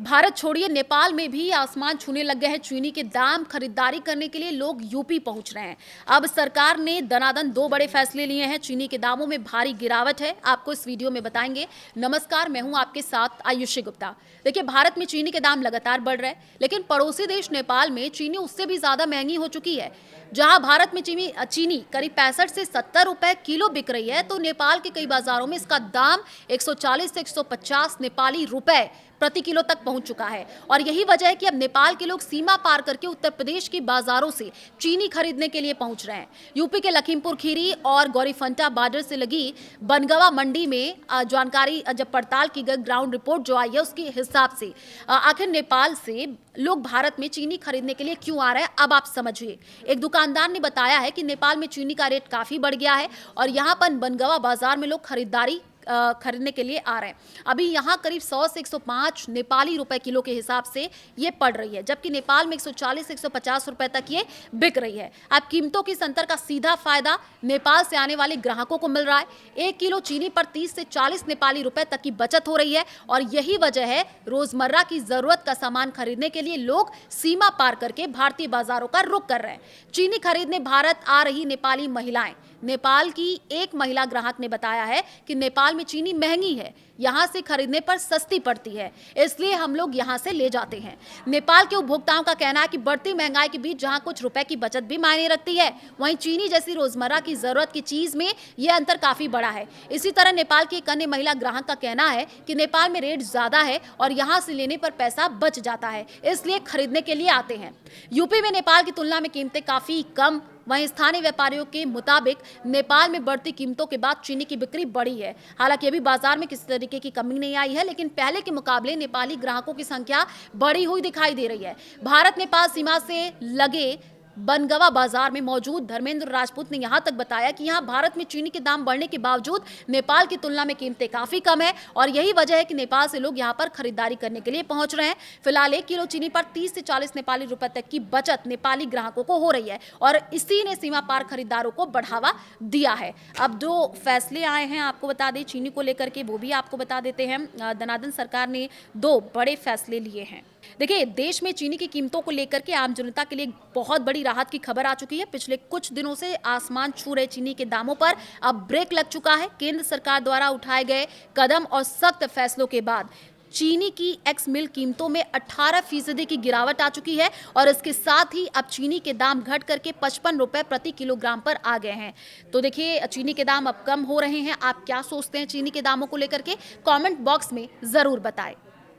भारत छोड़िए, नेपाल में भी आसमान छूने लग गए हैं चीनी के दाम। खरीदारी करने के लिए लोग यूपी पहुंच रहे हैं। अब सरकार ने दनादन दो बड़े फैसले लिए हैं। चीनी के दामों में भारी गिरावट है, आपको इस वीडियो में बताएंगे। नमस्कार, मैं हूं आपके साथ आयुषी गुप्ता। देखिए, भारत में चीनी के दाम लगातार बढ़ रहे हैं, लेकिन पड़ोसी देश नेपाल में चीनी उससे भी ज्यादा महंगी हो चुकी है। जहां भारत में चीनी करीब 65 से 70 रुपए किलो बिक रही है, तो नेपाल के कई बाजारों में इसका दाम 140 से 150 नेपाली रुपए प्रति किलो तक पहुंच चुका है। और यही वजह है कि अब नेपाल के लोग सीमा पार करके उत्तर प्रदेश की बाजारों से चीनी खरीदने के लिए पहुंच रहे हैं। यूपी के लखीमपुर खीरी और गौरीफंटा बॉर्डर से लगी बनगवा मंडी में जानकारी जब पड़ताल की गई, ग्राउंड रिपोर्ट जो आई है उसके हिसाब से आखिर नेपाल से लोग भारत में चीनी खरीदने के लिए क्यों आ रहे हैं, अब आप समझिए। एक दुकानदार ने बताया है कि नेपाल में चीनी का रेट काफी बढ़ गया है और यहाँ पर बनगवा बाजार में लोग खरीदने के लिए आ रहे हैं। अभी यहाँ करीब 100 से 105 नेपाली रुपए किलो के हिसाब से ये पड़ रही है, जबकि नेपाल में 140 से 150 रुपए तक ये बिक रही है। अब कीमतों की अंतर का सीधा फायदा नेपाल से आने वाले ग्राहकों को मिल रहा है। 1 किलो चीनी पर 30 से 40 नेपाली रुपए तक की बचत हो रही है और यही वजह है रोजमर्रा की जरूरत का सामान खरीदने के लिए लोग सीमा पार करके भारतीय बाजारों का रुख कर रहे हैं। चीनी खरीदने भारत आ रही नेपाली महिलाएं, नेपाल की एक महिला ग्राहक ने बताया है कि नेपाल में चीनी महंगी है, यहाँ से खरीदने पर सस्ती पड़ती है, इसलिए हम लोग यहाँ से ले जाते हैं। नेपाल के उपभोक्ताओं का कहना है कि बढ़ती महंगाई के बीच जहाँ कुछ रुपए की बचत भी मायने रखती है, वहीं चीनी जैसी रोजमर्रा की जरूरत की चीज में यह अंतर काफी बड़ा है। इसी तरह नेपाल की एक अन्य महिला ग्राहक का कहना है कि नेपाल में रेट ज्यादा है और यहाँ से लेने पर पैसा बच जाता है, इसलिए खरीदने के लिए आते हैं। यूपी में नेपाल की तुलना में कीमतें काफी कम। वहीं स्थानीय व्यापारियों के मुताबिक नेपाल में बढ़ती कीमतों के बाद चीनी की बिक्री बढ़ी है। हालांकि अभी बाजार में किसी तरीके की कमी नहीं आई है, लेकिन पहले के मुकाबले नेपाली ग्राहकों की संख्या बढ़ी हुई दिखाई दे रही है। भारत नेपाल सीमा से लगे बनगवा बाजार में मौजूद धर्मेंद्र राजपूत ने यहां तक बताया कि यहां भारत में चीनी के दाम बढ़ने के बावजूद नेपाल की तुलना में कीमतें काफी कम है और यही वजह है कि नेपाल से लोग यहां पर खरीदारी करने के लिए पहुंच रहे हैं। फिलहाल 1 किलो चीनी पर 30 से 40 नेपाली रुपए तक की बचत नेपाली ग्राहकों को हो रही है और इसी ने सीमा पार खरीदारों को बढ़ावा दिया है। अब जो फैसले आए हैं आपको बता दें चीनी को लेकर के, वो भी आपको बता देते हैं। दनादन सरकार ने 2 बड़े फैसले लिए हैं। देखिए, देश में चीनी की कीमतों को लेकर के आम जनता के लिए बहुत बड़ी राहत की खबर आ चुकी है। पिछले कुछ दिनों से आसमान छू रहे चीनी के दामों पर अब ब्रेक लग चुका है। केंद्र सरकार द्वारा उठाए गए कदम और सख्त फैसलों के बाद चीनी की एक्स मिल कीमतों में 18% की गिरावट आ चुकी है और इसके साथ ही अब चीनी के दाम घट करके 55 रुपए प्रति किलोग्राम पर आ गए हैं। तो देखिए, चीनी के दाम अब कम हो रहे हैं। आप क्या सोचते हैं चीनी के दामों को लेकर के? कमेंट बॉक्स में जरूर बताएं।